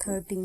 13।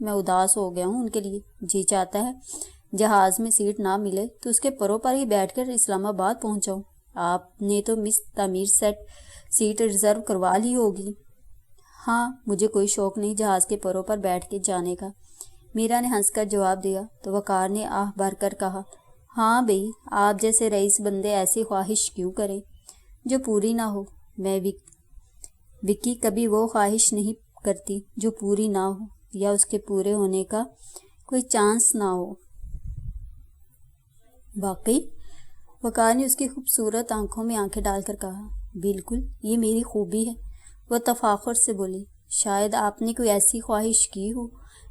میں اداس ہو گیا ہوں ان کے لیے. جی چاہتا ہے جہاز میں سیٹ نہ ملے تو اس کے پروں پر ہی بیٹھ کر اسلام آباد پہنچ جاؤں. آپ نے تو مس تعمیر سیٹ ریزرو کروا لی ہوگی. ہاں، مجھے کوئی شوق نہیں جہاز کے پروں پر بیٹھ کے جانے کا. میرا نے ہنس کر جواب دیا تو وقار نے آہ بھر کر کہا، ہاں بھئی، آپ جیسے رئیس بندے ایسی خواہش کیوں کریں جو پوری نہ ہو. میں وکی کبھی وہ خواہش نہیں کرتی جو پوری نہ ہو یا اس کے پورے ہونے کا کوئی چانس نہ ہو. واقعی؟ وقار نے اس کی خوبصورت آنکھوں میں آنکھیں ڈال کر کہا، بالکل، یہ میری خوبی ہے. وہ تفاخر سے بولی، شاید آپ نے کوئی ایسی خواہش کی ہو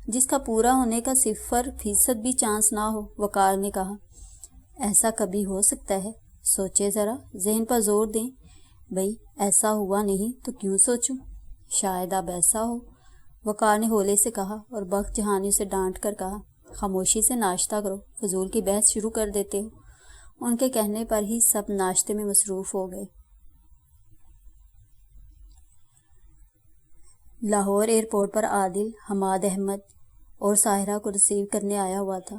جس کا پورا ہونے کا 0% بھی چانس نہ ہو. وقار نے کہا، ایسا کبھی ہو سکتا ہے؟ سوچے ذرا، ذہن پر زور دیں. بھئی ایسا ہوا نہیں تو کیوں سوچوں؟ شاید اب ایسا ہو. وقار نے ہولے سے کہا اور بخت جہانی اسے ڈانٹ کر کہا، خاموشی سے ناشتہ کرو، فضول کی بحث شروع کر دیتے ہو. ان کے کہنے پر ہی سب ناشتے میں مصروف ہو گئے. لاہور ایئرپورٹ پر عادل حماد احمد اور ساحرہ کو ریسیو کرنے آیا ہوا تھا.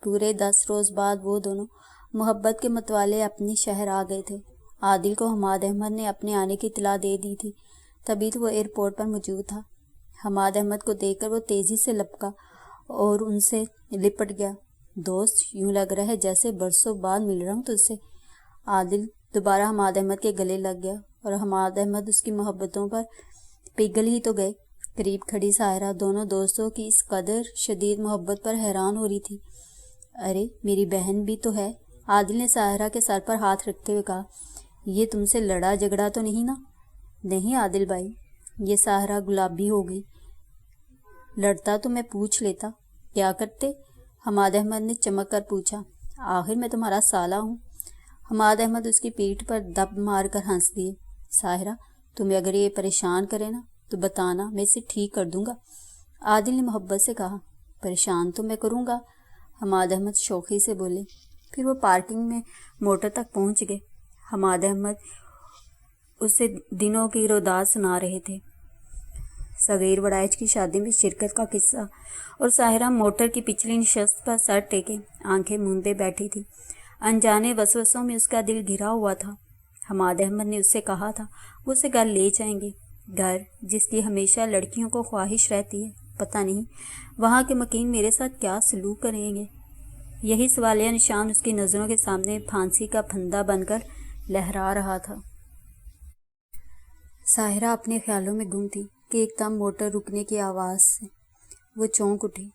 پورے 10 روز بعد وہ دونوں محبت کے متوالے اپنی شہر آ گئے تھے. عادل کو حماد احمد نے اپنے آنے کی اطلاع دے دی تھی، تبھی تو وہ ایئرپورٹ پر موجود تھا. حماد احمد کو دیکھ کر وہ تیزی سے لپکا اور ان سے لپٹ گیا. دوست، یوں لگ رہا ہے جیسے برسوں بعد مل رہا ہوں تجھ سے. عادل دوبارہ حماد احمد کے گلے لگ گیا اور حماد احمد اس کی محبتوں پر پگھل ہی تو گئے. قریب کھڑی ساحرہ دونوں دوستوں کی اس قدر شدید محبت پر حیران ہو رہی تھی. ارے میری بہن بھی تو ہے. عادل نے ساحرہ کے سر پر ہاتھ رکھتے ہوئے کہا، یہ تم سے لڑا جھگڑا تو نہیں نا؟ نہیں عادل بھائی. یہ ساحرہ گلابی ہو گئی. لڑتا تو میں پوچھ لیتا. کیا کرتے؟ حماد احمد نے چمک کر پوچھا. آخر میں تمہارا سالہ ہوں. حماد احمد اس کی پیٹھ پر دب مار کر ہنس دیے. ساحرہ، تمہیں اگر یہ پریشان کرے نا تو بتانا، میں اسے ٹھیک کر دوں گا. عادل نے محبت سے کہا. پریشان تو میں کروں گا، حماد احمد شوخی سے بولے. پھر وہ پارکنگ میں موٹر تک پہنچ گئے. حماد احمد اسے دنوں کی روداد سنا رہے تھے، صغیر وڑائچ کی شادی میں شرکت کا قصہ، اور ساحرہ موٹر کی پچھلی نشست پر سر ٹیکے آنکھیں موندے بیٹھی تھی. انجانے وسوسوں میں اس کا دل گھرا ہوا تھا. حماد احمد نے اس سے کہا تھا وہ اسے گھر لے جائیں گے، گھر جس کی ہمیشہ لڑکیوں کو خواہش رہتی ہے. پتہ نہیں وہاں کے مکین میرے ساتھ کیا سلوک کریں گے. یہی سوالیہ نشان اس کی نظروں کے سامنے پھانسی کا پھندا بن کر لہرا رہا تھا. ساحرہ اپنے خیالوں میں گم تھی کہ ایک دم موٹر رکنے کی آواز سے وہ چونک اٹھی.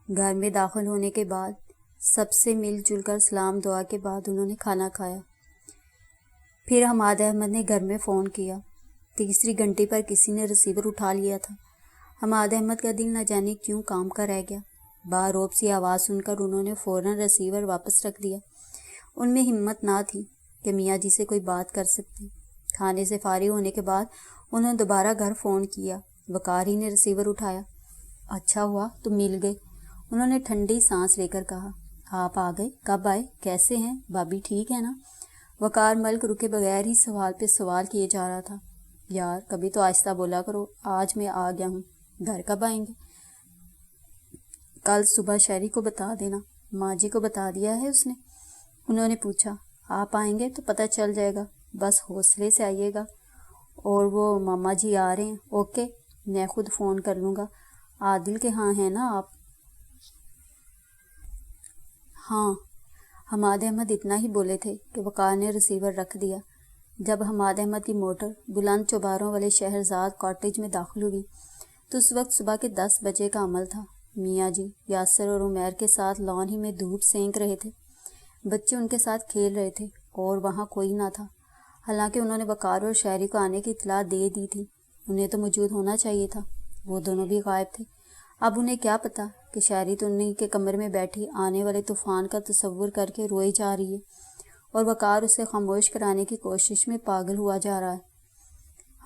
گھر میں داخل ہونے کے بعد سب سے مل جل کر سلام دعا کے بعد انہوں نے کھانا کھایا. پھر حماد احمد نے گھر میں فون کیا. تیسری گھنٹی پر کسی نے ریسیور اٹھا لیا تھا. حماد احمد کا دل نہ جانے کیوں کام کا رہ گیا. باروب سی آواز سن کر انہوں نے فوراً ریسیور واپس رکھ دیا. ان میں ہمت نہ تھی کہ میاں جی سے کوئی بات کر سکتے. کھانے سے فارغ ہونے کے بعد انہوں نے دوبارہ گھر فون کیا. وقار ہی نے ریسیور اٹھایا. اچھا ہوا تم مل گئے، انہوں نے ٹھنڈی سانس لے کر کہا. آپ آ گئے؟ کب آئے؟ کیسے ہیں؟ بھابھی ٹھیک ہے نا؟ وقار ملک رکے بغیر ہی سوال پہ سوال کیے جا رہا تھا. یار کبھی تو آہستہ بولا کرو. آج میں آ گیا ہوں. گھر کب آئیں گے؟ کل صبح شہری کو بتا دینا. ماں جی کو بتا دیا ہے اس نے؟ انہوں نے پوچھا. آپ آئیں گے تو پتہ چل جائے گا، بس حوصلے سے آئیے گا. اور وہ ماما جی آ رہے ہیں؟ اوکے، میں خود فون کر لوں گا. عادل کے ہاں ہیں نا آپ؟ ہاں. حماد احمد اتنا ہی بولے تھے کہ وقار نے ریسیور رکھ دیا. جب حماد احمد کی موٹر بلند چوباروں والے شہرزاد کاٹیج میں داخل ہوئی تو اس وقت صبح کے 10 بجے کا عمل تھا. میاں جی یاسر اور عمیر کے ساتھ لان ہی میں دھوپ سینک رہے تھے. بچے ان کے ساتھ کھیل رہے تھے اور وہاں کوئی نہ تھا. حالانکہ انہوں نے وقار اور شہری کو آنے کی اطلاع دے دی تھی. انہیں تو موجود ہونا چاہیے تھا. وہ دونوں بھی غائب تھے. اب انہیں کیا پتا کہ شہری تو انہیں کے کمرے میں بیٹھی آنے والے طوفان کا تصور کر کے روئی جا رہی ہے اور وقار اسے خاموش کرانے کی کوشش میں پاگل ہوا جا رہا ہے.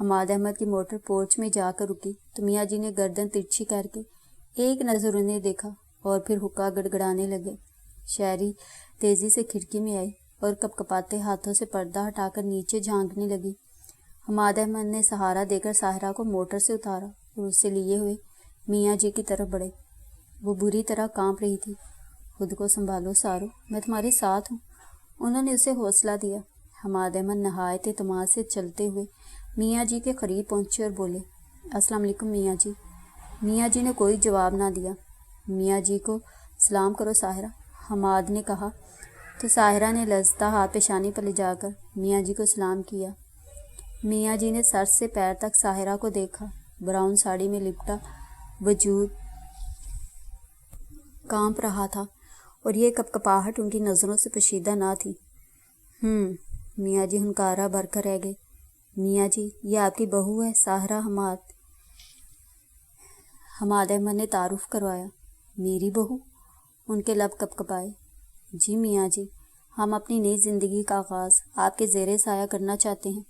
حماد احمد کی موٹر پورچ میں جا کر رکی تو میاں جی نے گردن ترچھی کر کے ایک نظر انہیں دیکھا اور پھر حقہ گڑگڑانے لگے. شہری تیزی سے کھڑکی میں آئی اور کپ کپاتے ہاتھوں سے پردہ ہٹا کر نیچے جھانکنے لگی. حماد احمد نے سہارا دے کر ساحرہ کو موٹر سے اتارا اور اسے لیے ہوئے میاں جی کی طرف بڑھے۔ وہ بری طرح کانپ رہی تھی۔ خود کو سنبھالو سارو، میں تمہارے ساتھ ہوں۔ انہوں نے اسے حوصلہ دیا۔ حماد احمد نہایت اعتماد سے چلتے ہوئے میاں جی کے قریب پہنچے اور بولے، السلام علیکم میاں جی۔ میاں جی نے کوئی جواب نہ دیا۔ میاں جی کو سلام کرو ساحرہ، حماد نے کہا تو ساحرہ نے لرزتا ہاتھ پیشانی پر لے جا کر میاں جی کو سلام کیا۔ میاں جی نے سر سے پیر تک ساحرہ کو دیکھا۔ براؤن ساڑی میں لپٹا وجود کانپ رہا تھا اور یہ کپکپاہٹ ان کی نظروں سے پوشیدہ نہ تھی۔ میاں جی ہنکارا بھر کر رہ گئے۔ میاں جی، یہ آپ کی بہو ہے ساحرہ حماد۔ حماد احمد نے تعارف کروایا۔ میری بہو؟ ان کے لب کپکپائے۔ جی میاں جی، ہم اپنی نئی زندگی کا آغاز آپ کے زیر سایہ کرنا چاہتے ہیں۔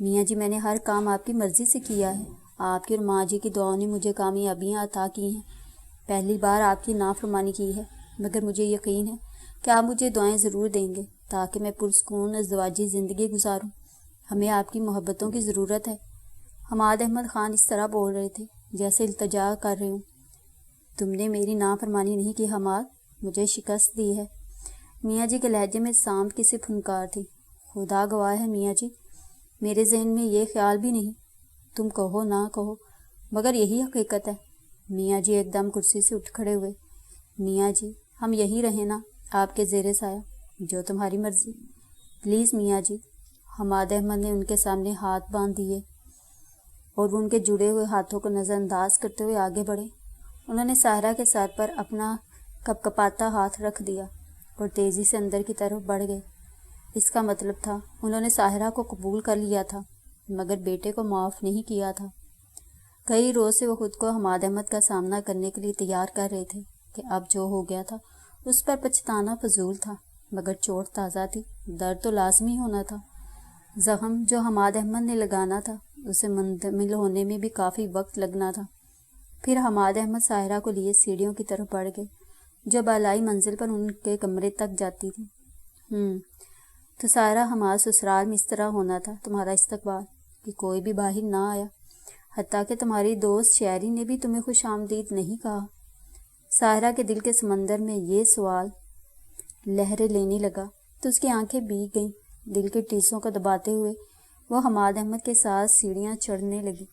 میاں جی، میں نے ہر کام آپ کی مرضی سے کیا ہے۔ آپ کی اور ماں جی کی دعاؤں نے مجھے کامیابیاں عطا کی ہیں۔ پہلی بار آپ کی نافرمانی کی ہے، مگر مجھے یقین ہے کہ آپ مجھے دعائیں ضرور دیں گے تاکہ میں پرسکون ازدواجی زندگی گزاروں۔ ہمیں آپ کی محبتوں کی ضرورت ہے۔ حماد احمد خان اس طرح بول رہے تھے جیسے التجا کر رہے ہوں۔ تم نے میری نافرمانی نہیں کی حماد، مجھے شکست دی ہے۔ میاں جی کے لہجے میں سانپ کی سی پھنکار تھی۔ خدا گواہ ہے میاں جی، میرے ذہن میں یہ خیال بھی نہیں، تم کہو نہ کہو، مگر یہی حقیقت ہے۔ میاں جی ایک دم کرسی سے اٹھ کھڑے ہوئے۔ میاں جی، ہم یہی رہیں نا، آپ کے زیر سایہ، جو تمہاری مرضی۔ پلیز میاں جی۔ حماد احمد نے ان کے سامنے ہاتھ باندھ دیے اور وہ ان کے جڑے ہوئے ہاتھوں کو نظر انداز کرتے ہوئے آگے بڑھے۔ انہوں نے ساحرہ کے سر پر اپنا کپکپاتا ہاتھ رکھ دیا اور تیزی سے اندر کی طرف بڑھ گئے۔ اس کا مطلب تھا انہوں نے ساحرہ کو قبول کر لیا تھا، مگر بیٹے کو معاف نہیں کیا تھا۔ کئی روز سے وہ خود کو حماد احمد کا سامنا کرنے کے لیے تیار کر رہے تھے کہ اب جو ہو گیا تھا اس پر پچھتانا فضول تھا، مگر چوٹ تازہ تھی، درد تو لازمی ہونا تھا۔ زخم جو حماد احمد نے لگانا تھا اسے منتقل ہونے میں بھی کافی وقت لگنا تھا۔ پھر حماد احمد ساحرہ کو لیے سیڑھیوں کی طرف بڑھ گئے جو بالائی منزل پر ان کے کمرے تک جاتی تھی۔ تو ساحرہ، ہمارا سسرال میں اس طرح ہونا تھا تمہارا استقبال کہ کوئی بھی باہر نہ آیا، حتیٰ کہ تمہاری دوست شہری نے بھی تمہیں خوش آمدید نہیں کہا۔ ساحرہ کے دل کے سمندر میں یہ سوال لہریں لینے لگا تو اس کی آنکھیں بھیگ گئیں۔ دل کے ٹیسوں کو دباتے ہوئے وہ حماد احمد کے ساتھ سیڑھیاں چڑھنے لگی۔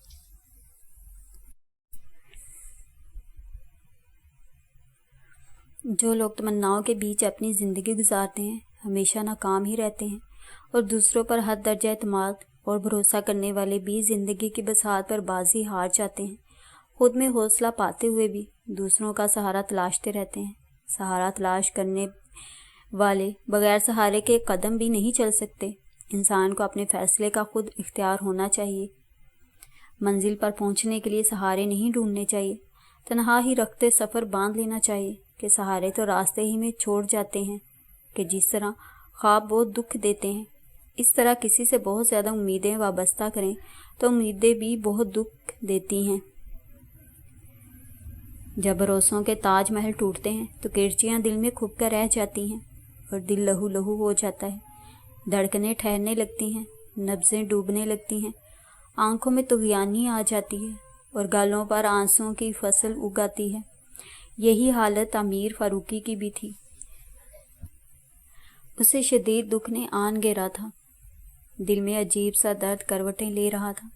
جو لوگ تمناؤں کے بیچ اپنی زندگی گزارتے ہیں ہمیشہ ناکام ہی رہتے ہیں، اور دوسروں پر حد درجہ اعتماد اور بھروسہ کرنے والے بھی زندگی کی بساط پر بازی ہار جاتے ہیں۔ خود میں حوصلہ پاتے ہوئے بھی دوسروں کا سہارا تلاشتے رہتے ہیں۔ سہارا تلاش کرنے والے بغیر سہارے کے قدم بھی نہیں چل سکتے۔ انسان کو اپنے فیصلے کا خود اختیار ہونا چاہیے۔ منزل پر پہنچنے کے لیے سہارے نہیں ڈھونڈنے چاہیے، تنہا ہی رکھتے سفر باندھ لینا چاہیے کہ سہارے تو راستے ہی میں چھوڑ جاتے ہیں۔ کہ جس طرح خواب بہت دکھ دیتے ہیں، اس طرح کسی سے بہت زیادہ امیدیں وابستہ کریں تو امیدیں بھی بہت دکھ دیتی ہیں۔ جب بھروسوں کے تاج محل ٹوٹتے ہیں تو کرچیاں دل میں کھپ کر رہ جاتی ہیں اور دل لہو لہو ہو جاتا ہے، دھڑکنیں ٹھہرنے لگتی ہیں، نبضیں ڈوبنے لگتی ہیں، آنکھوں میں طغیانی آ جاتی ہے اور گالوں پر آنسوؤں کی فصل اگ آتی ہے۔ یہی حالت امیر فاروقی کی بھی تھی۔ اسے شدید دکھ نے آن گھیرا تھا، دل میں عجیب سا درد کروٹیں لے رہا تھا،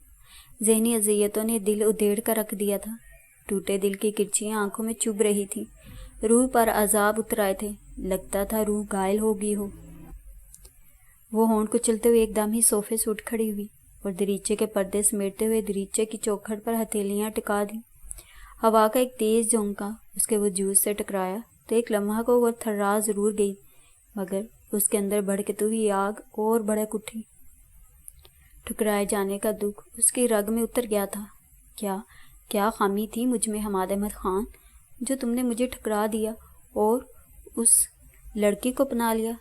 ذہنی اذیتوں نے دل ادھیڑ کر رکھ دیا تھا، ٹوٹے دل کی کرچیاں آنکھوں میں چبھ رہی تھی، روح پر عذاب اتر آئے تھے، لگتا تھا روح گائل ہوگی ہو۔ وہ ہونٹ کچلتے ہوئے ایک دم ہی صوفے سے اٹھ کھڑی ہوئی اور دریچے کے پردے سمیٹتے ہوئے دریچے کی چوکھٹ پر ہتھیلیاں ٹکا دیں۔ ہوا کا ایک تیز جھونکا اس کے وجود سے ٹکرایا تو ایک لمحہ کو وہ تھرا ضرور گئی، مگر اس کے اندر بھڑکتی ہوئی آگ اور بھڑک اٹھی۔ ٹھکرائے جانے کا دکھ اس کی رگ میں اتر گیا تھا۔ کیا خامی تھی مجھ میں حماد احمد خان، جو تم نے مجھے ٹھکرا دیا اور اس لڑکی کو اپنا لیا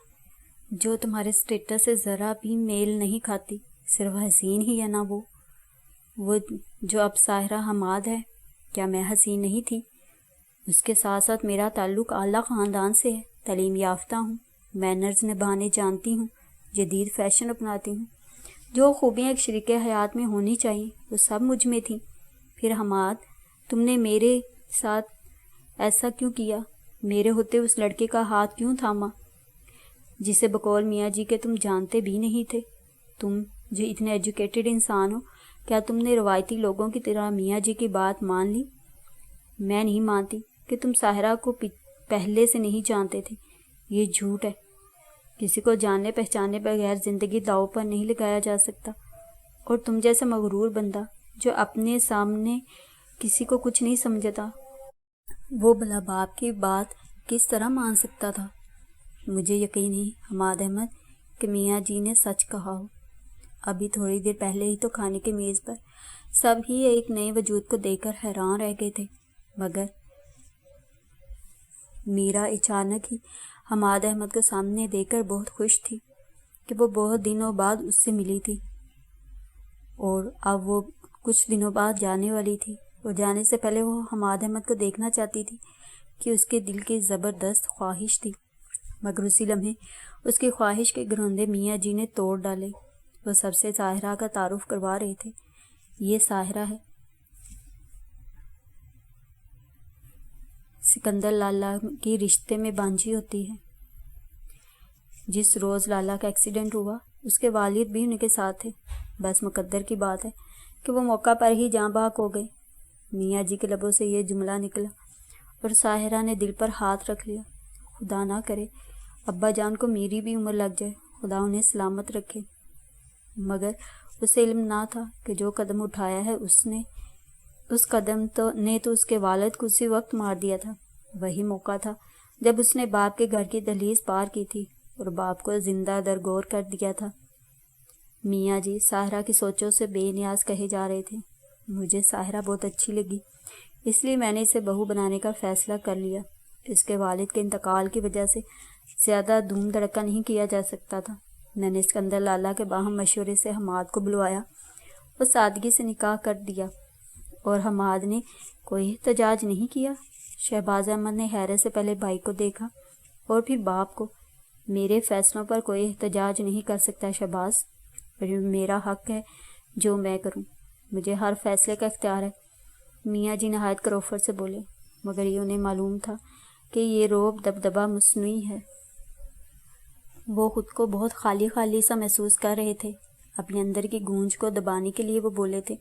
جو تمہارے اسٹیٹس سے ذرا بھی میل نہیں کھاتی، صرف حسین ہی ہے نا وہ جو اب ساحرہ حماد ہے۔ کیا میں حسین نہیں تھی؟ اس کے ساتھ ساتھ میرا تعلق اعلیٰ خاندان سے ہے، تعلیم یافتہ ہوں، مینرز نبھانے جانتی ہوں، جدید فیشن اپناتی ہوں، جو خوبیاں ایک شریک حیات میں ہونی چاہیے وہ سب مجھ میں تھیں۔ پھر حماد، تم نے میرے ساتھ ایسا کیوں کیا؟ میرے ہوتے اس لڑکے کا ہاتھ کیوں تھاما جسے بقول میاں جی کے تم جانتے بھی نہیں تھے؟ تم جو اتنے ایجوکیٹڈ انسان ہو، کیا تم نے روایتی لوگوں کی طرح میاں جی کی بات مان لی؟ میں نہیں مانتی کہ تم ساحرہ کو پہلے سے نہیں جانتے تھے، یہ جھوٹ ہے۔ کسی کو جاننے پہچاننے بغیر زندگی داؤ پر نہیں لگایا جا سکتا، اور تم جیسا مغرور بندہ جو اپنے سامنے کسی کو کچھ نہیں سمجھتا، وہ بھلا باپ کی بات کس طرح مان سکتا تھا؟ مجھے یقین نہیں حماد احمد کہ میاں جی نے سچ کہا ہو۔ ابھی تھوڑی دیر پہلے ہی تو کھانے کی میز پر سب ہی ایک نئے وجود کو دیکھ کر حیران رہ گئے تھے، مگر میرا اچانک ہی حماد احمد کو سامنے دیکھ کر بہت خوش تھی کہ وہ بہت دنوں بعد اس سے ملی تھی، اور اب وہ کچھ دنوں بعد جانے والی تھی، اور جانے سے پہلے وہ حماد احمد کو دیکھنا چاہتی تھی کہ اس کے دل کی زبردست خواہش تھی، مگر اسی لمحے اس کی خواہش کے گروندے میاں جی نے توڑ ڈالے۔ وہ سب سے ساحرہ کا تعارف کروا رہے تھے۔ یہ ساحرہ ہے، سکندر لالہ کی رشتے میں بانجی ہوتی ہے۔ جس روز لالہ کا ایکسیڈنٹ ہوا اس کے والد بھی ان کے ساتھ تھے، بس مقدر کی بات ہے کہ وہ موقع پر ہی جاں بحق ہو گئے۔ میاں جی کے لبوں سے یہ جملہ نکلا اور ساحرہ نے دل پر ہاتھ رکھ لیا۔ خدا نہ کرے ابا جان کو میری بھی عمر لگ جائے، خدا انہیں سلامت رکھے۔ مگر اسے علم نہ تھا کہ جو قدم اٹھایا ہے اس قدم نے تو اس کے والد کو اسی وقت مار دیا تھا۔ وہی موقع تھا جب اس نے باپ کے گھر کی دہلیز پار کی تھی اور باپ کو زندہ درگور کر دیا تھا۔ میاں جی ساحرہ کی سوچوں سے بے نیاز کہے جا رہے تھے۔ مجھے ساحرہ بہت اچھی لگی، اس لیے میں نے اسے بہو بنانے کا فیصلہ کر لیا۔ اس کے والد کے انتقال کی وجہ سے زیادہ دھوم دھڑکا نہیں کیا جا سکتا تھا۔ میں نے سکندر لالہ کے باہم مشورے سے حماد کو بلوایا اور سادگی سے نکاح کر دیا۔ اور حماد نے کوئی احتجاج نہیں کیا؟ شہباز احمد نے حیرت سے پہلے بھائی کو دیکھا اور پھر باپ کو۔ میرے فیصلوں پر کوئی احتجاج نہیں کر سکتا شہباز، میرا حق ہے جو میں کروں، مجھے ہر فیصلے کا اختیار ہے۔ میاں جی نہایت کروفر سے بولے، مگر یہ انہیں معلوم تھا کہ یہ روب دبدبہ مصنوعی ہے۔ وہ خود کو بہت خالی خالی سا محسوس کر رہے تھے۔ اپنے اندر کی گونج کو دبانے کے لیے وہ بولے تھے،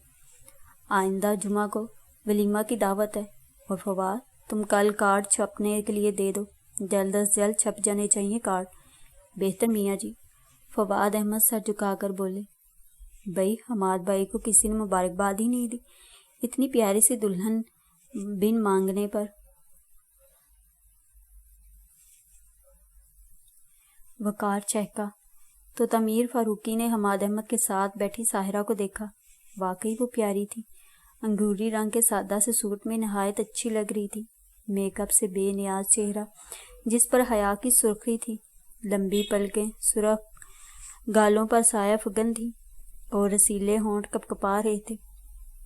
آئندہ جمعہ کو ولیمہ کی دعوت ہے، اور فواد تم کل کارڈ چھپنے کے لیے دے دو، جلد از جلد چھپ جانے چاہیے کارڈ۔ بہتر میاں جی، فواد احمد سر جھکا کر بولے۔ بھائی حماد بھائی کو کسی نے مبارکباد ہی نہیں دی، اتنی پیاری سی دلہن بن مانگنے پر۔ وقار چہکا تو تعمیر فاروقی نے حماد احمد کے ساتھ بیٹھی ساحرہ کو دیکھا۔ واقعی وہ پیاری تھی، انگوری رنگ کے سادہ سے سوٹ میں نہایت اچھی لگ رہی تھی۔ میک اپ سے بے نیاز چہرہ جس پر حیا کی سرخی تھی، لمبی پلکیں سرخ گالوں پر سایہ فگن تھی اور رسیلے ہونٹ کپکپا رہے تھے۔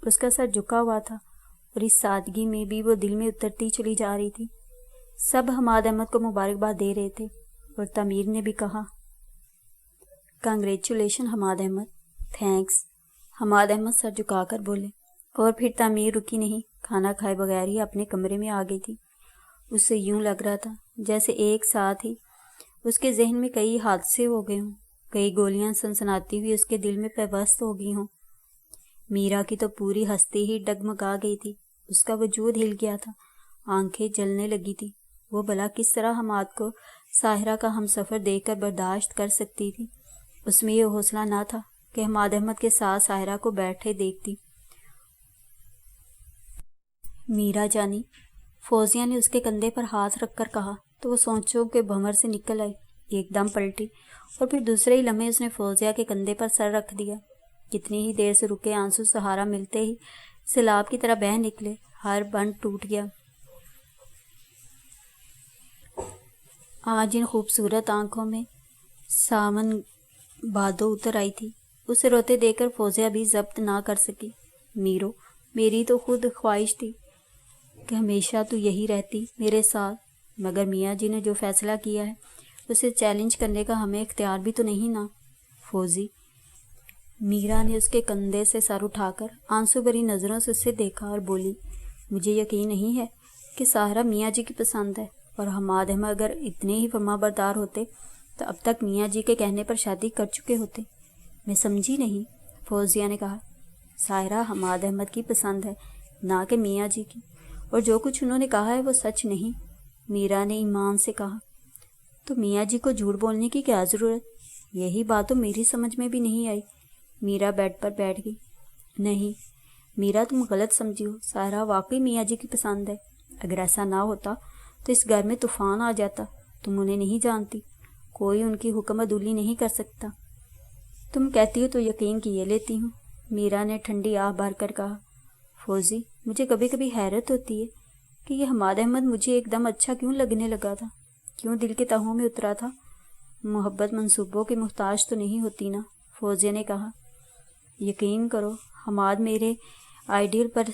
اس کا سر جھکا ہوا تھا اور اس سادگی میں بھی وہ دل میں اترتی چلی جا رہی تھی۔ سب حماد احمد کو مبارکباد دے رہے تھے اور تعمیر نے بھی کہا، کنگریچولیشن حماد احمد۔ تھینکس، حماد احمد سر جھکا کر بولے، اور پھر تعمیر رکی نہیں، کھانا کھائے بغیر ہی اپنے کمرے میں آ گئی تھی۔ اسے یوں لگ رہا تھا جیسے ایک ساتھ ہی اس کے ذہن میں کئی حادثے ہو گئے ہوں، کئی گولیاں سنسناتی ہوئی اس کے دل میں پیوست ہو گئی ہوں۔ میرا کی تو پوری ہستی ہی ڈگمگا گئی تھی، اس کا وجود ہل گیا تھا، آنکھیں جلنے لگی تھی۔ وہ بھلا کس طرح حماد کو ساحرہ کا ہم سفر دیکھ کر برداشت کر سکتی تھی؟ اس میں یہ حوصلہ نہ تھا کہ حماد احمد کے ساتھ ساحرہ کو بیٹھے دیکھتی۔ میرا جانی، فوزیہ نے اس کے کندھے پر ہاتھ رکھ کر کہا تو وہ سوچوں کے بھنور سے نکل آئی، ایک دم پلٹی اور پھر دوسرے ہی لمحے اس نے فوزیہ کے کندھے پر سر رکھ دیا۔ کتنی ہی دیر سے رکے آنسو سہارا ملتے ہی سیلاب کی طرح بہہ نکلے، ہر بند ٹوٹ گیا۔ آج ان خوبصورت آنکھوں میں ساون بھادو اتر آئی تھی۔ اسے روتے دیکھ کر فوزیہ بھی ضبط نہ کر سکی۔ میرو، میری تو خود خواہش تھی کہ ہمیشہ تو یہی رہتی میرے ساتھ، مگر میاں جی نے جو فیصلہ کیا ہے اسے چیلنج کرنے کا ہمیں اختیار بھی تو نہیں نا فوزی۔ میرا نے اس کے کندھے سے سر اٹھا کر آنسو بھری نظروں سے اسے دیکھا اور بولی، مجھے یقین نہیں ہے کہ ساحرہ میاں جی کی پسند ہے، اور حماد احمد اگر اتنے ہی فرما بردار ہوتے تو اب تک میاں جی کے کہنے پر شادی کر چکے ہوتے۔ میں سمجھی نہیں، فوزیہ نے کہا۔ ساحرہ حماد احمد کی پسند ہے، نہ کہ میاں جی کی، اور جو کچھ انہوں نے کہا ہے وہ سچ نہیں، میرا نے ایمان سے کہا۔ تو میاں جی کو جھوٹ بولنے کی کیا ضرورت؟ یہی بات تو میری سمجھ میں بھی نہیں آئی۔ میرا بیڈ پر بیٹھ گئی۔ نہیں میرا، تم غلط سمجھی ہو، ساحرہ واقعی میاں جی کی پسند ہے۔ اگر ایسا نہ ہوتا تو اس گھر میں طوفان آ جاتا۔ تم انہیں نہیں جانتی، کوئی ان کی حکم عدولی نہیں کر سکتا۔ تم کہتی ہو تو یقین کیے لیتی ہوں، میرا نے ٹھنڈی آہ بھر کر کہا۔ فوزی، مجھے کبھی کبھی حیرت ہوتی ہے کہ یہ حماد احمد مجھے ایک دم اچھا کیوں لگنے لگا تھا، کیوں دل کے تہوں میں اترا تھا۔ محبت منصوبوں کی محتاج تو نہیں ہوتی نا، فوزیہ نے کہا۔ یقین کرو، حماد میرے آئیڈیل پر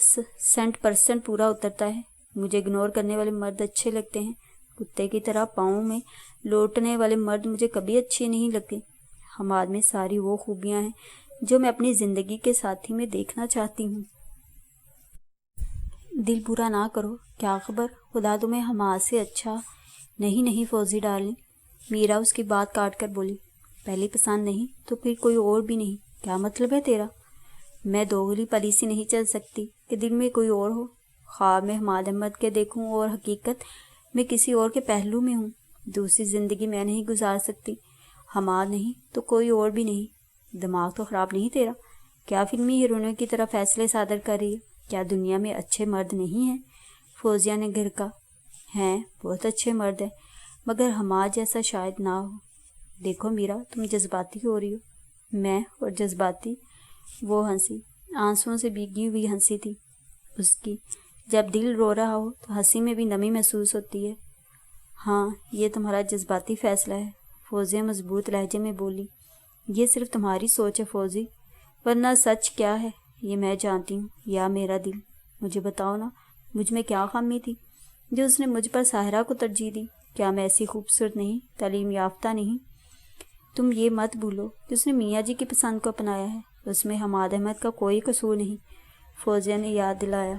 100% پورا اترتا ہے۔ مجھے اگنور کرنے والے مرد اچھے لگتے ہیں، کتے کی طرح پاؤں میں لوٹنے والے مرد مجھے کبھی اچھے نہیں لگے۔ حماد میں ساری وہ خوبیاں ہیں جو میں اپنی زندگی کے ساتھی میں دیکھنا چاہتی ہوں۔ دل برا نہ کرو، کیا خبر خدا تمہیں حماد سے اچھا۔ نہیں فوزی ڈارلنگ، میرا اس کی بات کاٹ کر بولی۔ پہلی پسند نہیں تو پھر کوئی اور بھی نہیں، کیا مطلب ہے تیرا؟ میں دوغلی پالیسی نہیں چل سکتی کہ دل میں کوئی اور ہو۔ خواب میں حماد احمد کے دیکھوں اور حقیقت میں کسی اور کے پہلو میں ہوں۔ دوسری زندگی میں نہیں گزار سکتی۔ حماد نہیں تو کوئی اور بھی نہیں۔ دماغ تو خراب نہیں تیرا؟ کیا فلمی ہیروئنوں کی طرح فیصلے صادر کر رہی ہے؟ کیا دنیا میں اچھے مرد نہیں ہیں؟ فوزیہ نے گھرکا۔ ہیں، بہت اچھے مرد ہیں، مگر حماد جیسا شاید نہ ہو۔ دیکھو میرا، تم جذباتی ہو رہی ہو۔ میں اور جذباتی؟ وہ ہنسی، آنسوؤں سے بھیگی ہوئی ہنسی تھی اس کی۔ جب دل رو رہا ہو تو ہنسی میں بھی نمی محسوس ہوتی ہے۔ ہاں، یہ تمہارا جذباتی فیصلہ ہے، فوزیہ مضبوط لہجے میں بولی۔ یہ صرف تمہاری سوچ ہے فوزی، ورنہ سچ کیا ہے یہ میں جانتی ہوں، یا میرا دل۔ مجھے بتاؤ نا، مجھ میں کیا خامی تھی جو اس نے مجھ پر ساحرہ کو ترجیح دی؟ کیا میں ایسی خوبصورت نہیں، تعلیم یافتہ نہیں؟ تم یہ مت بھولو کہ اس نے میاں جی کی پسند کو اپنایا ہے، اس میں حماد احمد کا کوئی قصور نہیں، فوزیہ نے یاد دلایا۔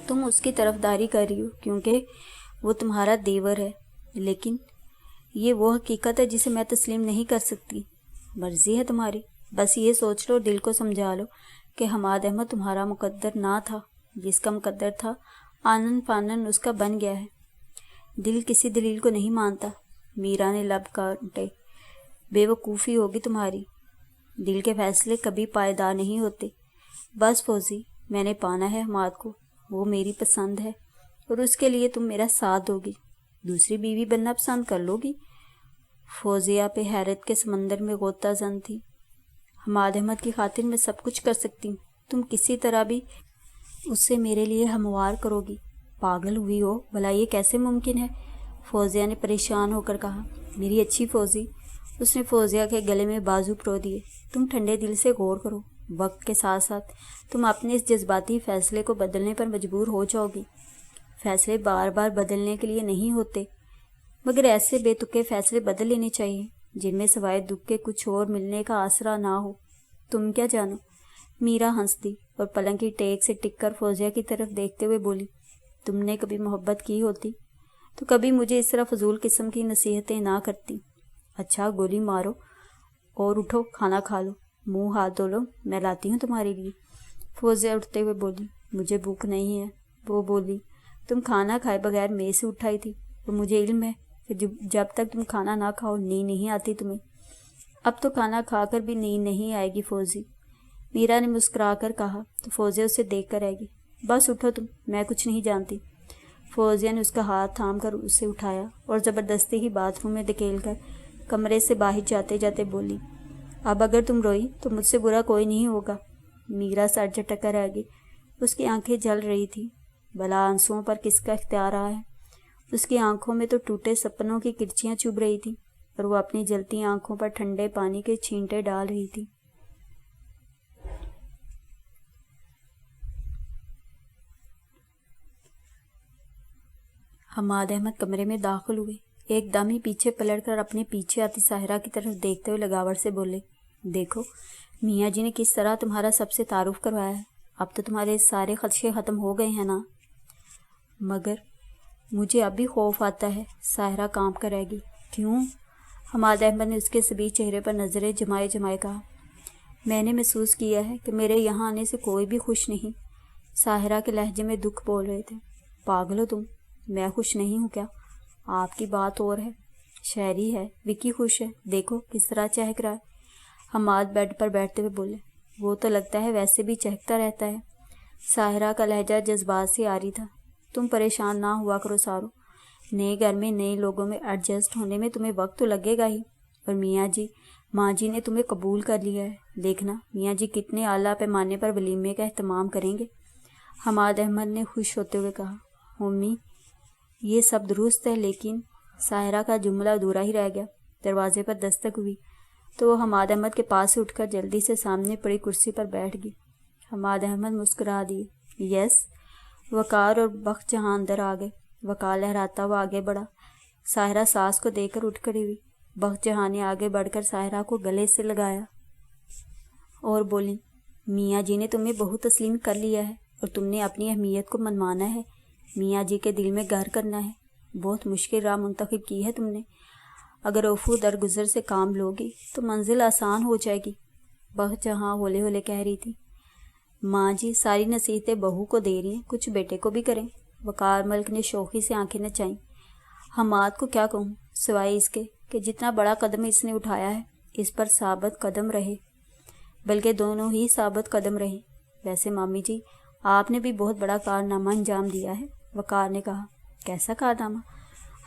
تم اس کی طرفداری کر رہی ہو کیونکہ وہ تمہارا دیور ہے، لیکن یہ وہ حقیقت ہے جسے میں تسلیم نہیں کر سکتی۔ مرضی ہے تمہاری، بس یہ سوچ لو اور دل کو سمجھا لو کہ حماد احمد تمہارا مقدر نہ تھا، جس کا مقدر تھا آنن فانن اس کا بن گیا ہے۔ دل کسی دلیل کو نہیں مانتا۔ میرا نے لب کاٹے۔ بے وقوفی ہوگی تمہاری، دل کے فیصلے کبھی پائیدار نہیں ہوتے۔ بس فوزی، میں نے پانا ہے حماد کو، وہ میری پسند ہے، اور اس کے لیے تم میرا ساتھ دو گی، دوسری بیوی بننا پسند کر لو گی؟ فوزیہ پہ حیرت کے سمندر میں غوطہ زن تھی۔ حماد احمد کی خاطر میں سب کچھ کر سکتی ہوں، تم کسی طرح بھی اسے میرے لیے ہموار کرو گی؟ پاگل ہوئی ہو بھلا، یہ کیسے ممکن ہے؟ فوزیہ نے پریشان ہو کر کہا۔ میری اچھی فوزی، اس نے فوزیہ کے گلے میں بازو پرو دیے، تم ٹھنڈے دل سے غور کرو، وقت کے ساتھ ساتھ تم اپنے اس جذباتی فیصلے کو بدلنے پر مجبور ہو جاؤ گی۔ فیصلے بار بار بدلنے کے لیے نہیں ہوتے، مگر ایسے بے تکے فیصلے بدل لینے چاہیے جن میں سوائے دکھ کے کچھ اور ملنے کا آسرا نہ ہو۔ تم کیا جانو؟ میرا ہنس دی اور پلنگ کی ٹیک سے ٹک کر فوزیہ کی طرف دیکھتے ہوئے بولی، تم نے کبھی محبت کی ہوتی تو کبھی مجھے اس طرح فضول قسم کی نصیحتیں نہ کرتی۔ اچھا، گولی مارو اور اٹھو، کھانا کھا لو، منہ ہاتھ دھو لو، میں لاتی ہوں تمہارے لیے۔ فوزیہ اٹھتے ہوئے بولی، مجھے بھوک نہیں ہے۔ وہ بولی، تم کھانا کھائے بغیر میز سے اٹھائی تھی، اور مجھے علم ہے کہ جب تک تم کھانا نہ کھاؤ نیند نہیں آتی تمہیں۔ اب تو کھانا کھا کر بھی نیند نہیں آئے گی فوزی، میرا نے مسکرا کر کہا تو فوزیہ اسے دیکھ کر رہ گئی۔ بس اٹھو تم، میں کچھ نہیں جانتی۔ فوزیہ نے اس کا ہاتھ تھام کر اسے اٹھایا اور زبردستی ہی باتھ روم میں دھکیل کر کمرے سے باہر جاتے جاتے بولی، اب اگر تم روئی تو مجھ سے برا کوئی نہیں ہوگا۔ میرا سر جھٹک کر رہ گئی، اس کی آنکھیں جل رہی تھیں۔ بھلا آنسوؤں پر کس کا اختیار رہا ہے؟ اس کی آنکھوں میں تو ٹوٹے سپنوں کی کرچیاں چبھ رہی تھیں، اور وہ اپنی جلتی آنکھوں پر ٹھنڈے پانی کے چھینٹے ڈال رہی تھی۔ حماد احمد کمرے میں داخل ہوئے، ایک دم ہی پیچھے پلٹ کر اپنے پیچھے آتی ساحرہ کی طرف دیکھتے ہوئے لگاوڑ سے بولے، دیکھو میاں جی نے کس طرح تمہارا سب سے تعارف کروایا ہے۔ اب تو تمہارے سارے خدشے ختم ہو گئے ہیں نا؟ مگر مجھے اب بھی خوف آتا ہے، ساحرہ کانپ کر رہ گئی۔ کیوں؟ حماد احمد نے اس کے سبیز چہرے پر نظریں جمائے جمائے کہا، میں نے محسوس کیا ہے کہ میرے یہاں آنے سے کوئی بھی خوش نہیں۔ ساحرہ کے لہجے میں دکھ بول رہے تھے۔ پاگل ہو تم، میں خوش نہیں ہوں کیا؟ آپ کی بات اور ہے، شاعری ہے، وکی خوش ہے، دیکھو کس طرح چہک رہا ہے۔ حماد بیڈ پر بیٹھتے ہوئے بولے، وہ تو لگتا ہے ویسے بھی چہکتا رہتا ہے۔ ساحرہ کا لہجہ جذبات سے آ رہی تھا۔ تم پریشان نہ ہوا کرو سارو، نئے گھر میں نئے لوگوں میں ایڈجسٹ ہونے میں تمہیں وقت تو لگے گا ہی، اور میاں جی ماں جی نے تمہیں قبول کر لیا ہے، دیکھنا میاں جی کتنے اعلیٰ پیمانے پر ولیمے کا اہتمام کریں گے۔ حماد احمد نے خوش ہوتے ہوئے کہا، امی یہ سب درست ہے، لیکن ساحرہ کا جملہ ادھورا ہی رہ گیا۔ دروازے پر دستک ہوئی تو وہ حماد احمد کے پاس سے اٹھ کر جلدی سے سامنے پڑی کرسی پر بیٹھ گئی۔ حماد احمد مسکرا دیے، یس۔ وقار اور بخت جہاں اندر آ گئے۔ وقار لہراتا ہوا آگے بڑھا، ساحرہ ساس کو دیکھ کر اٹھ کھڑی ہوئی۔ بخت جہاں نے آگے بڑھ کر ساحرہ کو گلے سے لگایا اور بولی، میاں جی نے تمہیں بہو تسلیم کر لیا ہے اور تم نے اپنی اہمیت کو منوانا ہے، میاں جی کے دل میں گھر کرنا ہے۔ بہت مشکل راہ منتخب کی ہے تم نے، اگر عفو درگزر سے کام لوگی تو منزل آسان ہو جائے گی۔ بخت جہاں ہولے ہولے کہہ رہی تھی، ماں جی ساری نصیحتیں بہو کو دے رہی ہیں، کچھ بیٹے کو بھی کریں۔ وقار ملک نے شوخی سے آنکھیں نچائیں۔ حماد کو کیا کہوں سوائے اس کے کہ جتنا بڑا قدم اس نے اٹھایا ہے اس پر ثابت قدم رہے، بلکہ دونوں ہی ثابت قدم رہیں۔ ویسے مامی جی آپ نے بھی بہت بڑا کارنامہ انجام دیا ہے۔ وقار نے کہا، کیسا کارنامہ؟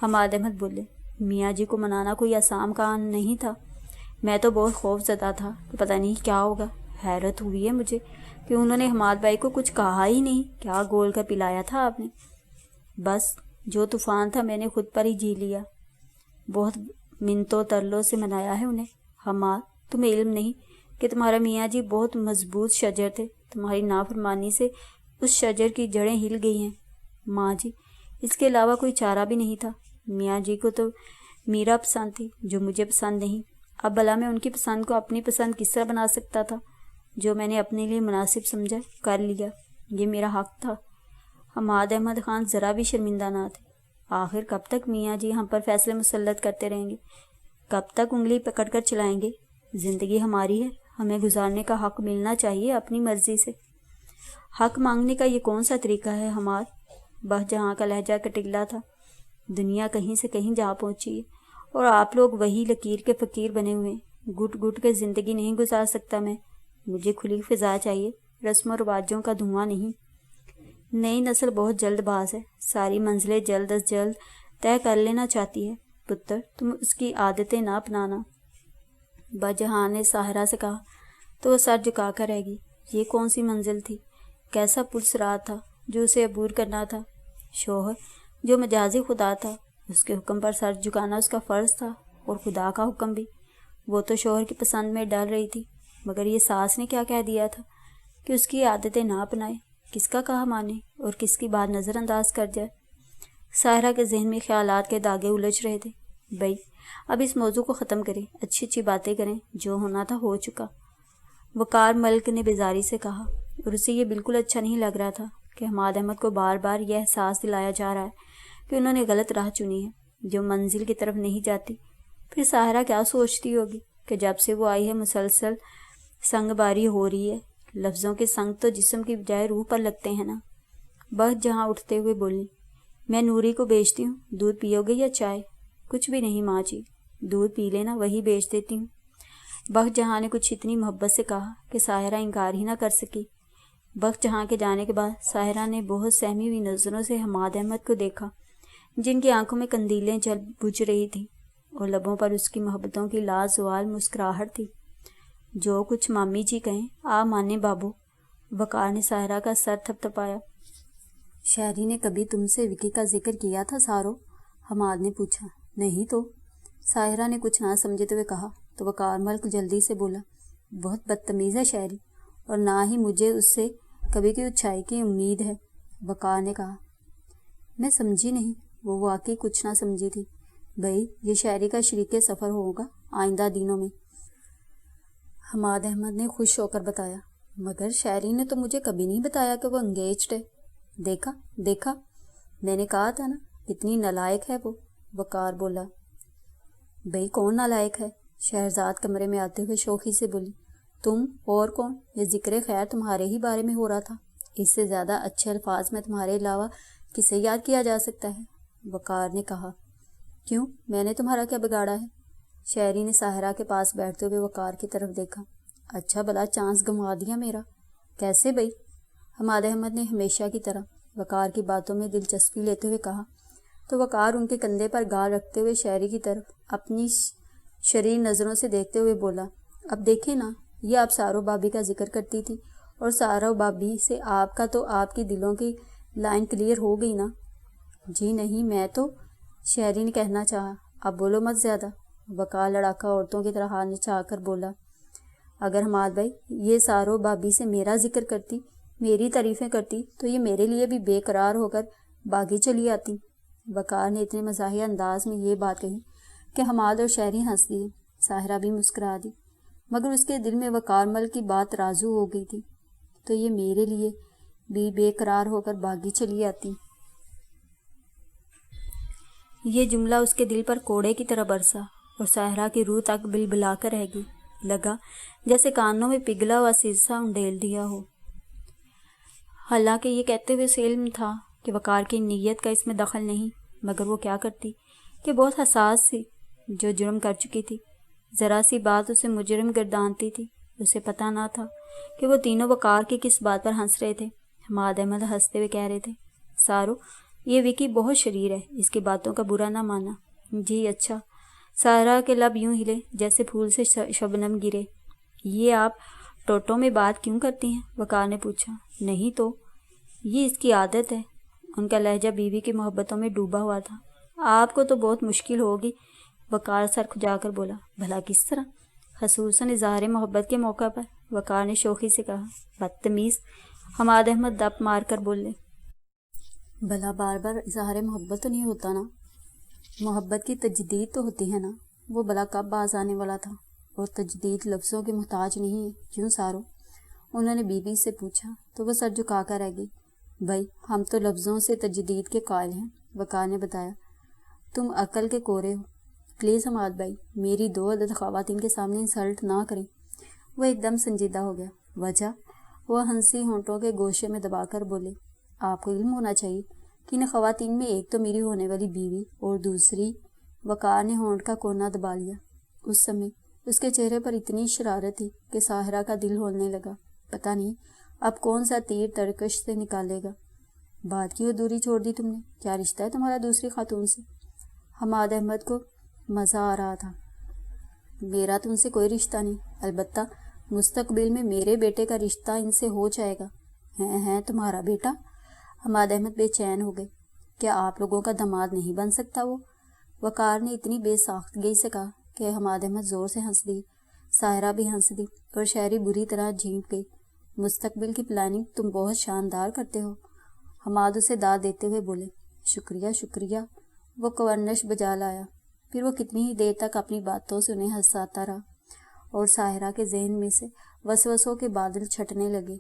حماد احمد بولے، میاں جی کو منانا کوئی آسان کام نہیں تھا، میں تو بہت خوف زدہ تھا کہ پتہ نہیں کیا ہوگا۔ حیرت ہوئی ہے مجھے کہ انہوں نے حماد بھائی کو کچھ کہا ہی نہیں۔ کیا گول کر پلایا تھا آپ نے؟ بس جو طوفان تھا میں نے خود پر ہی جی لیا، بہت منتوں ترلوں سے منایا ہے انہیں۔ حماد تمہیں علم نہیں کہ تمہارا میاں جی بہت مضبوط شجر تھے، تمہاری نافرمانی سے اس شجر کی جڑیں ہل گئی ہیں۔ ماں جی اس کے علاوہ کوئی چارہ بھی نہیں تھا، میاں جی کو تو میرا پسند تھی جو مجھے پسند نہیں، اب بھلا میں ان کی پسند کو اپنی پسند کس طرح بنا سکتا تھا؟ جو میں نے اپنے لیے مناسب سمجھا کر لیا، یہ میرا حق تھا۔ حماد احمد خان ذرا بھی شرمندہ نہ تھے۔ آخر کب تک میاں جی ہم پر فیصلے مسلط کرتے رہیں گے؟ کب تک انگلی پکڑ کر چلائیں گے؟ زندگی ہماری ہے، ہمیں گزارنے کا حق ملنا چاہیے اپنی مرضی سے۔ حق مانگنے کا یہ کون سا طریقہ ہے حماد؟ بخت جہاں کا لہجہ کٹیلا تھا۔ دنیا کہیں سے کہیں جا پہنچی ہے اور آپ لوگ وہی لکیر کے فقیر بنے ہوئے ہیں۔ گٹ گٹ کے زندگی نہیں گزار سکتا میں، مجھے کھلی فضا چاہیے، رسم و رواجوں کا دھواں نہیں۔ نئی نسل بہت جلد باز ہے، ساری منزلیں جلد از جلد طے کر لینا چاہتی ہے۔ پتر تم اس کی عادتیں نہ اپنانا۔ بجہاں نے ساحرہ سے کہا تو وہ سر جھکا کر رہ گئی۔ یہ کون سی منزل تھی؟ کیسا پرسرات تھا جو اسے عبور کرنا تھا؟ شوہر جو مجازی خدا تھا، اس کے حکم پر سر جھکانا اس کا فرض تھا، اور خدا کا حکم بھی۔ وہ تو شوہر کی پسند میں ڈال رہی تھی، مگر یہ ساس نے کیا کہہ دیا تھا کہ اس کی عادتیں نہ اپنائے، کس کا کہا مانے اور کس کی بات نظر انداز کر جائے۔ ساحرہ کے ذہن میں خیالات کے دھاگے الجھ رہے تھے۔ بھائی اب اس موضوع کو ختم کریں، اچھی اچھی باتیں کریں، جو ہونا تھا ہو چکا۔ وقار ملک نے بیزاری سے کہا، اور اسے یہ بالکل اچھا نہیں لگ رہا تھا کہ حماد احمد کو بار بار یہ احساس دلایا جا رہا ہے کہ انہوں نے غلط راہ چنی ہے جو منزل کی طرف نہیں جاتی۔ پھر ساحرہ کیا سوچتی ہوگی کہ جب سے وہ آئی ہے مسلسل سنگ باری ہو رہی ہے۔ لفظوں کے سنگ تو جسم کی بجائے روح پر لگتے ہیں نا۔ بخت جہاں اٹھتے ہوئے بولی، میں نوری کو بیچتی ہوں، دودھ پیو گے یا چائے؟ کچھ بھی نہیں ماں جی، دودھ پی لینا، وہی بیچ دیتی ہوں۔ بخت جہاں نے کچھ اتنی محبت سے کہا کہ ساحرہ انکار ہی نہ کر سکی۔ بخت جہاں کے جانے کے بعد ساحرہ نے بہت سہمی ہوئی نظروں سے حماد احمد کو دیکھا، جن کی آنکھوں میں قندیلیں جل بجھ رہی تھیں اور لبوں پر اس کی محبتوں کی لازوال مسکراہٹ تھی۔ جو کچھ مامی جی کہیں آ مانے بابو۔ وقار نے ساحرہ کا سر تھپ تھپایا۔ شہری نے کبھی تم سے وکی کا ذکر کیا تھا سارو؟ حماد نے پوچھا۔ نہیں تو، ساحرہ نے کچھ نہ سمجھتے ہوئے کہا تو وقار ملک جلدی سے بولا، بہت بدتمیز ہے شہری، اور نہ ہی مجھے اس سے کبھی کوئی اچھائی کی امید ہے۔ وقار نے کہا، میں سمجھی نہیں۔ وہ واقعی کچھ نہ سمجھی تھی۔ بھائی یہ شہری کا شریک سفر ہوگا آئندہ دنوں میں، حماد احمد نے خوش ہو کر بتایا۔ مگر شہری نے تو مجھے کبھی نہیں بتایا کہ وہ انگیجڈ ہے. دیکھا دیکھا، میں نے کہا تھا نا، کتنی نالائق ہے وہ، وقار بولا. بھئی کون نالائق ہے؟ شہرزاد کمرے میں آتے ہوئے شوخی سے بولی. تم اور کون؟ یہ ذکر خیر تمہارے ہی بارے میں ہو رہا تھا. اس سے زیادہ اچھے الفاظ میں تمہارے علاوہ کسے یاد کیا جا سکتا ہے؟ وقار نے کہا. کیوں، میں نے تمہارا کیا بگاڑا ہے؟ شہری نے ساحرہ کے پاس بیٹھتے ہوئے وقار کی طرف دیکھا. اچھا بلا چانس گنوا دیا میرا. کیسے بھئی؟ حماد احمد نے ہمیشہ کی طرح وقار کی باتوں میں دلچسپی لیتے ہوئے کہا. تو وقار ان کے کندھے پر گال رکھتے ہوئے شہری کی طرف اپنی شریر نظروں سے دیکھتے ہوئے بولا. اب دیکھیں نا، یہ آپ سارو بابی کا ذکر کرتی تھی، اور سارو بابی سے آپ کا تو آپ کی دلوں کی لائن کلیئر ہو گئی نا. جی نہیں، میں تو، شہری نے کہنا چاہا. اب بولو مت زیادہ. وقار لڑاکا عورتوں کی طرح ہاتھ نچا کر بولا. اگر حماد بھائی یہ سارو بابی سے میرا ذکر کرتی، میری تعریفیں کرتی، تو یہ میرے لیے بھی بے قرار ہو کر باغی چلی آتی. وقار نے اتنے مزاحیہ انداز میں یہ بات کہی کہ حماد اور شہری ہنس دیے. ساحرہ بھی مسکرا دی، مگر اس کے دل میں وقار مل کی بات رازو ہو گئی تھی. تو یہ میرے لیے بھی بے قرار ہو کر باغی چلی آتی. یہ جملہ اس کے دل پر کوڑے کی طرح برسا اور ساحرہ کی روح تک بلبلا کر رہ گئی. لگا جیسے کانوں میں پگھلا ہوا سرسہ انڈیل دیا ہو. حالانکہ یہ کہتے ہوئے اسے علم تھا کہ وقار کی نیت کا اس میں دخل نہیں، مگر وہ کیا کرتی کہ بہت حساس تھی، جو جرم کر چکی تھی. ذرا سی بات اسے مجرم گردانتی تھی. اسے پتہ نہ تھا کہ وہ تینوں وقار کی کس بات پر ہنس رہے تھے. حماد احمد ہنستے ہوئے کہہ رہے تھے. سارو، یہ وکی بہت شریر ہے، اس کی باتوں کا برا نہ مانا. جی اچھا. سارا کے لب یوں ہلے جیسے پھول سے شبنم گرے. یہ آپ ٹوٹوں میں بات کیوں کرتی ہیں؟ وقار نے پوچھا. نہیں تو، یہ اس کی عادت ہے. ان کا لہجہ بیوی کی محبتوں میں ڈوبا ہوا تھا. آپ کو تو بہت مشکل ہوگی. وقار سر کھجا کر بولا. بھلا کس طرح؟ خصوصاً اظہار محبت کے موقع پر. وقار نے شوخی سے کہا. بدتمیز. حماد احمد دپ مار کر بولے. بھلا بار بار اظہار محبت تو نہیں ہوتا نا؟ محبت کی تجدید تو ہوتی ہے نا؟ وہ بھلا کب باز آنے والا تھا؟ اور تجدید لفظوں کے محتاج نہیں ہے، کیوں سارو؟ انہوں نے بی بی سے پوچھا تو وہ سر جھکا کر رہ گئی. بھائی ہم تو لفظوں سے تجدید کے قائل ہیں، وقار نے بتایا. تم عقل کے کورے ہو. پلیز حماد بھائی میری دو عدد خواتین کے سامنے انسلٹ نہ کریں. وہ ایک دم سنجیدہ ہو گیا. وجہ؟ وہ ہنسی ہونٹوں کے گوشے میں دبا کر بولے. آپ کو علم ہونا چاہیے کہ ان خواتین میں ایک تو میری ہونے والی بیوی اور دوسری. وقار نے ہونٹ کا کونا دبا لیا. اس سمے اس کے چہرے پر اتنی شرارت تھی کہ ساحرہ کا دل ہولنے لگا. پتہ نہیں اب کون سا تیر ترکش سے نکالے گا. بات کیوں دوری چھوڑ دی تم نے؟ کیا رشتہ ہے تمہارا دوسری خاتون سے؟ حماد احمد کو مزہ آ رہا تھا. میرا تو ان سے کوئی رشتہ نہیں، البتہ مستقبل میں میرے بیٹے کا رشتہ ان سے ہو جائے گا. ہیں تمہارا بیٹا؟ حماد احمد بے چین ہو گئے. کیا آپ لوگوں کا داماد نہیں بن سکتا وہ؟ وقار نے اتنی بے ساختگی سے کہا کہ حماد احمد زور سے ہنس دی. ساحرہ بھی ہنس دی اور شہری بری طرح جھینک گئی. مستقبل کی پلاننگ تم بہت شاندار کرتے ہو. حماد اسے داد دیتے ہوئے بولے. شکریہ شکریہ. وہ کورنش بجا لایا. پھر وہ کتنی ہی دیر تک اپنی باتوں سے انہیں ہنساتا رہا اور ساحرہ کے ذہن میں سے وسوسوں کے بادل چھٹنے لگے.